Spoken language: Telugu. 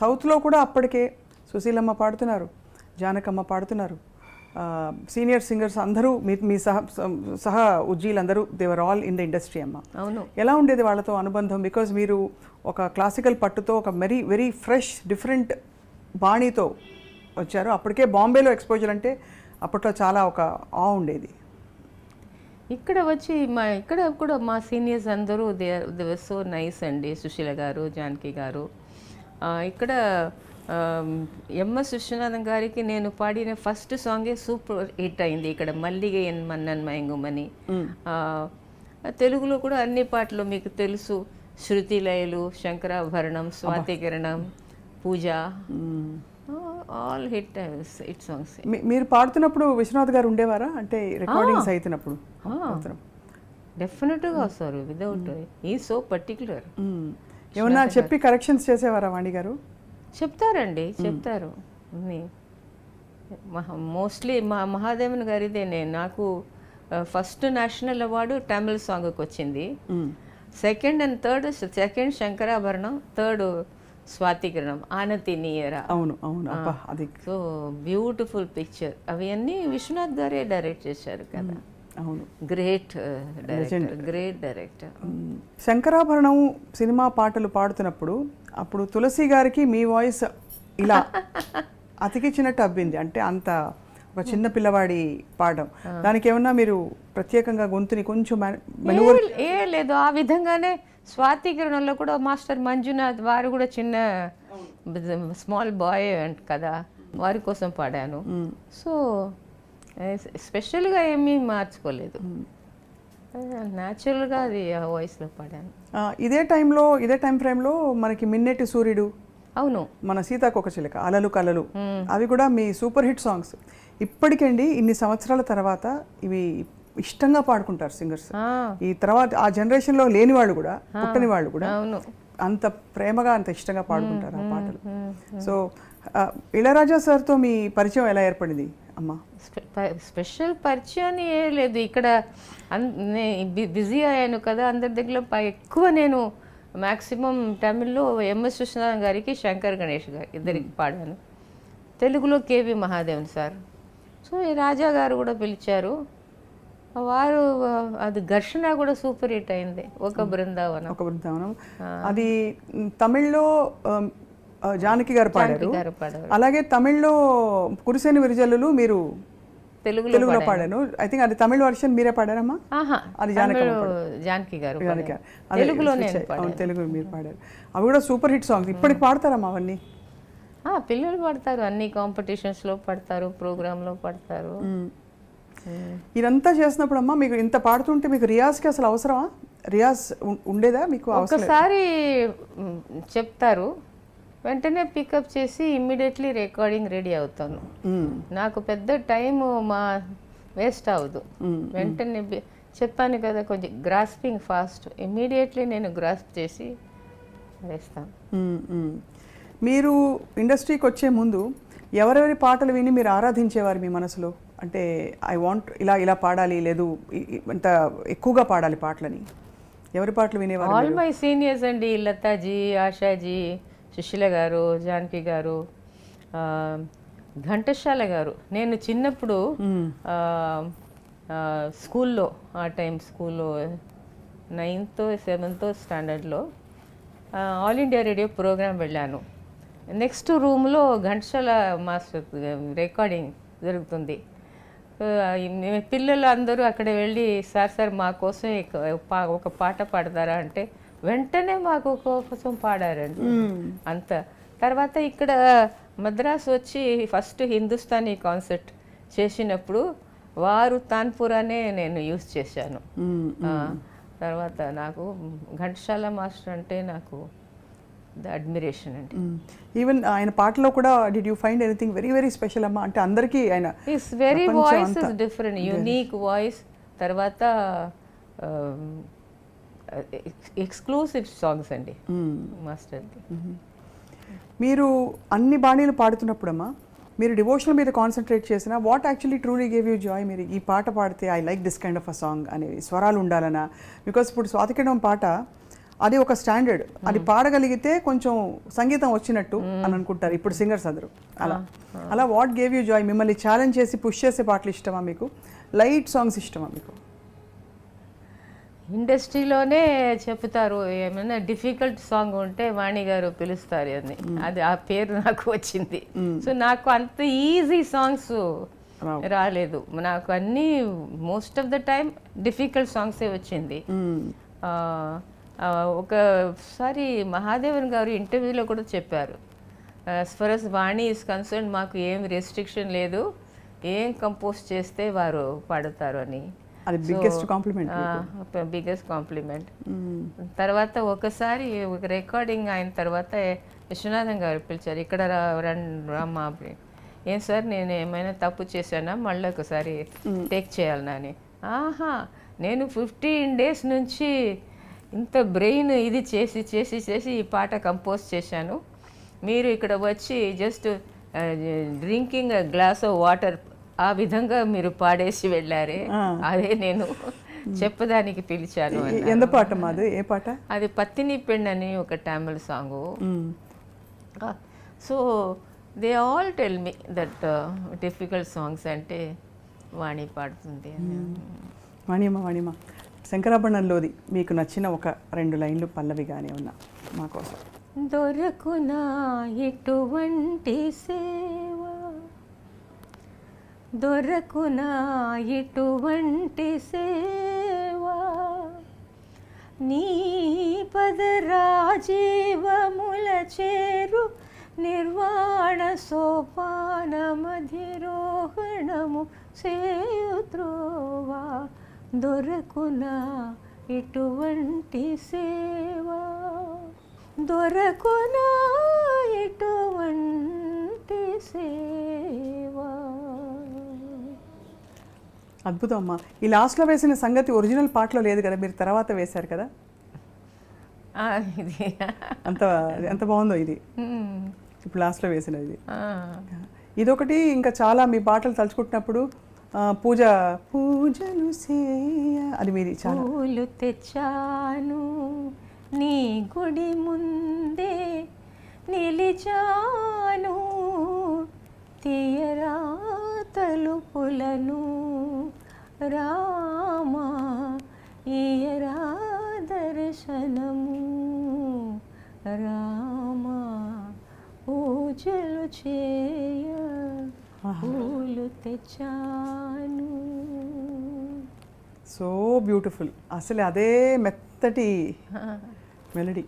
సౌత్లో కూడా అప్పటికే సుశీలమ్మ పాడుతున్నారు, జానకమ్మ పాడుతున్నారు, సీనియర్ సింగర్స్ అందరూ మీ సహా ఉజ్జీలందరూ they were all in the industry అమ్మ. అవును. ఎలా ఉండేది వాళ్ళతో అనుబంధం? బికాజ్ మీరు ఒక క్లాసికల్ పట్టుతో ఒక వెరీ ఫ్రెష్ డిఫరెంట్ బాణీతో వచ్చారు. అప్పటికే బాంబేలో ఎక్స్పోజర్ అంటే అప్పట్లో చాలా ఒక ఉండేది. ఇక్కడ వచ్చి ఇక్కడ కూడా మా సీనియర్స్ అందరూ దే వర్ సో నైస్ అండి. సుశీల గారు, జానకి గారు. ఇక్కడ ఎంఎస్ విశ్వనాథన్ గారికి నేను పాడిన ఫస్ట్ సాంగే సూపర్ హిట్ అయింది ఇక్కడ, మల్లిగే ఎన్ మన్నన్ మయంగుమని. తెలుగులో కూడా అన్ని పాటలు మీకు తెలుసు, శృతి లయలు, శంకరాభరణం, స్వాతికిరణం, పూజ, ఆల్ హిట్ సాంగ్స్. మీరు పాడుతున్నప్పుడు విశ్వనాథ్ గారు ఉండేవారా? అంటే రికార్డింగ్స్ అవుతున్నప్పుడు డెఫినెట్గా వస్తారు. వితౌట్ ఈ సో పర్టికులర్. ఏమన్నా చెప్పి కరెక్షన్స్ చేసేవారా వాణి గారు? చెప్తారండి, చెప్తారు. మోస్ట్లీ మహాదేవన్ గారిదే. నాకు ఫస్ట్ నేషనల్ అవార్డు తమిళ సాంగ్కి వచ్చింది. Second and third, second Shankarabharanam, third Swathikiranam, ఆనతి నీయరా. అవును అవును. అది సో బ్యూటిఫుల్ పిక్చర్. అవి అన్నీ విశ్వనాథ్ గారే డైరెక్ట్ చేశారు కదా. అవును, గ్రేట్ డైరెక్టర్. శంకరాభరణం సినిమా పాటలు పాడుతున్నప్పుడు అప్పుడు తులసి గారికి మీ వాయిస్ ఇలా అతికిచ్చినట్టు అబ్బింది. అంటే అంత ఒక చిన్న పిల్లవాడి పాడడం, దానికి ఏమన్నా మీరు ప్రత్యేకంగా గొంతుని కొంచెం ఏ లేదు, ఆ విధంగానే స్వాతికిరణంలో కూడా మాస్టర్ మంజునాథ్ వారు కూడా చిన్న స్మాల్ బాయ్ కదా, వారి కోసం పాడాను. సో స్పెషల్గా ఏమీ మార్చుకోలేదు, న్యాచురల్గా అది ఆ వాయిస్లో పాడాను. ఇదే టైం ఫ్రేమ్లో మనకి మిన్నెటి సూర్యుడు, అవును, మన సీతాకోకచిలక, అలలు కలలు, అవి కూడా మీ సూపర్ హిట్ సాంగ్స్. ఇప్పటికండి ఇన్ని సంవత్సరాల తర్వాత ఇవి ఇష్టంగా పాడుకుంటారు సింగర్స్. ఈ తర్వాత ఆ జనరేషన్లో లేని వాళ్ళు కూడా, పుట్టని వాళ్ళు కూడా అంత ప్రేమగా అంత ఇష్టంగా పాడుకుంటారు ఆ పాటలు. సో ఇళయరాజా సార్తో మీ పరిచయం ఎలా ఏర్పడింది అమ్మా? స్పెషల్ పరిచయం ఏ లేదు, ఇక్కడ బిజీ అయ్యాను కదా అందరి దగ్గర. ఎక్కువ నేను మ్యాక్సిమం తమిళ్లో ఎంఎస్ విశ్వనాథన్ గారికి, శంకర్ గణేష్ గారు ఇద్దరికి పాడాను. తెలుగులో కేవి మహాదేవన్ సార్. సో ఈ రాజా గారు కూడా పిలిచారు, వారు అది ఘర్షణ కూడా సూపర్ హిట్ అయింది. ఒక బృందావనం అది తమిళ్లో జానకి గారు పాడారు. అలాగే తమిళ్లో కురిసేని విరిజల్లులు మీరు తెలుగులో పాడాను. ఐ థింక్ అది తమిళ వర్షన్ మీరే పాడారమ్మా? అది జానకి గారు తెలుగు మీరు పాడారు. అవి కూడా సూపర్ హిట్ సాంగ్స్. ఇప్పటికి పాడతారమ్మా అవన్నీ? పిల్లలు పాడతారు, అన్ని కాంపిటీషన్స్లో పాడతారు, ప్రోగ్రాంలో పాడతారు. ఇదంతా చేసినప్పుడు అమ్మా మీకు ఇంత పాడుతుంటే మీకు రియాజ్కి అసలు అవసరమా? రియాజ్ ఉండేదా మీకు? ఒకసారి చెప్తారు, వెంటనే పికప్ చేసి ఇమ్మీడియట్లీ రికార్డింగ్ రెడీ అవుతాను. నాకు పెద్ద టైం వేస్ట్ అవ్వదు. వెంటనే చెప్పాను కదా, కొంచెం గ్రాస్పింగ్ ఫాస్ట్, ఇమ్మీడియట్లీ నేను గ్రాస్ప్ చేసి వేస్తాను. మీరు ఇండస్ట్రీకి వచ్చే ముందు ఎవరెవరి పాటలు విని మీరు ఆరాధించేవారు మీ మనసులో? అంటే ఐ వాంట్ ఇలా పాడాలి, లేదు ఇంత ఎక్కువగా పాడాలి పాటలని, ఎవరి పాటలు వినేవారు? ఆల్ మై సీనియర్స్ అండి, లతాజీ, ఆశాజీ, సుశీల గారు, జానకి గారు, ఘంటసాల గారు. నేను చిన్నప్పుడు స్కూల్లో, ఆ టైం స్కూల్లో 9th 7th స్టాండర్డ్లో ఆల్ ఇండియా రేడియో ప్రోగ్రాం వెళ్ళాను. నెక్స్ట్ రూమ్లో ఘంటసాల మాస్టర్ రికార్డింగ్ జరుగుతుంది. పిల్లలు అందరూ అక్కడ వెళ్ళి సార్ మా కోసం ఒక పాట పాడతారా అంటే వెంటనే మాకు కోసం పాడారండి. అంత తర్వాత ఇక్కడ మద్రాసు వచ్చి ఫస్ట్ హిందుస్థానీ కాన్సర్ట్ చేసినప్పుడు వారు తాన్పురానే నేను యూజ్ చేశాను. తర్వాత నాకు ఘంటసాల మాస్టర్ అంటే నాకు అడ్మిరేషన్ అండి. ఈవెన్ ఆయన పాటలో కూడా did you find anything very very special అమ్మా? అంటే అందరికీ ఆయన his very voice is different, unique voice. తర్వాత ఎక్స్క్లూసివ్ సాంగ్స్ అండి మాస్టర్ది. మీరు అన్ని బాణీలు పాడుతున్నప్పుడమ్మా మీరు డివోషనల్ మీద కాన్సన్ట్రేట్ చేసిన what actually truly gave you Joy? మీరు ఈ పాట పాడితే I like this kind of a song అనేవి స్వరాలు ఉండాలనా? బికాస్ ఇప్పుడు స్వాతికిరణం పాట అది ఒక స్టాండర్డ్. అది పాడగలిగితే కొంచెం సంగీతం వచ్చినట్టు అని అనుకుంటారు ఇప్పుడు సింగర్స్ అందరూ. అలా వాట్ గేవ్ యూ జాయ్? మిమ్మల్ని ఛాలెంజ్ చేసి పుష్ చేసే పాటలు ఇష్టమా మీకు? లైట్ సాంగ్స్ ఇష్టమా మీకు? ఇండస్ట్రీలోనే చెప్తారు, ఏమైనా డిఫికల్ట్ సాంగ్ ఉంటే వాణి గారు పిలుస్తారు అని. అది ఆ పేరు నాకు వచ్చింది. సో నాకు అంత ఈజీ సాంగ్స్ రాలేదు. నాకు అన్నీ most of the time difficult సాంగ్సే వచ్చింది. ఒకసారి మహాదేవన్ గారు ఇంటర్వ్యూలో కూడా చెప్పారు, as far as Vani is concern మాకు ఏం రెస్ట్రిక్షన్ లేదు, ఏం కంపోజ్ చేస్తే వారు పాడుతారు అని. అది బిగ్గెస్ట్ కాంప్లిమెంట్. Biggest compliment. తర్వాత ఒకసారి ఒక రికార్డింగ్ అయిన తర్వాత విశ్వనాథన్ గారు పిలిచారు, ఇక్కడ రామ్మా. ఏం సార్ నేను ఏమైనా తప్పు చేశానా, మళ్ళీ ఒకసారి టేక్ చేయాలనా అని. ఆహా, నేను 15 days నుంచి ఇంత బ్రెయిన్ ఇది చేసి చేసి చేసి ఈ పాట కంపోజ్ చేశాను, మీరు ఇక్కడ వచ్చి just drinking glass of water ఆ విధంగా మీరు పాడేసి వెళ్ళారే, అదే నేను చెప్పడానికి పిలిచాను. ఎంత పాట మాది? ఏ పాట అది? పత్తిని పెండ్ అని ఒక Tamil song. So they all tell me that difficult songs అంటే వాణి పాడుతుంది. వాణిమ శంకరాభరణంలోది మీకు నచ్చిన ఒక 2 లైన్లు పల్లవిగానే ఉన్నా మా కోసం. దొరకునా ఇటువంటి సేవ, దొరకునా ఇటువంటి సేవ, నీ పదరాజీవముల చేరు నిర్వాణ సోపాన మధిరోహణము సేయుత్రోవా, దొరకునా ఇటువంటి సేవ, దొరకునా ఇటువంటి సేవ. అద్భుతం అమ్మా. ఈ లాస్ట్లో వేసిన సంగతి ఒరిజినల్ పాటలో లేదు కదా, మీరు తర్వాత వేశారు కదా. ఇది ఎంత బాగుందో ఇది ఇప్పుడు లాస్ట్లో వేసినది. ఇదొకటి. ఇంకా చాలా మీ పాటలు తలుచుకుంటున్నప్పుడు పూజలు సేయ, అది మీది చాలా. పూలు తెచ్చాను నీ గుడి ముందే నిలిచాను, తీయరా తలుపులను రామా, ఈయరా దర్శనము రామా, పూజలు చేయ పూలు తెచ్చాను. So beautiful. అసలు అదే మెత్తటి మెలడీ.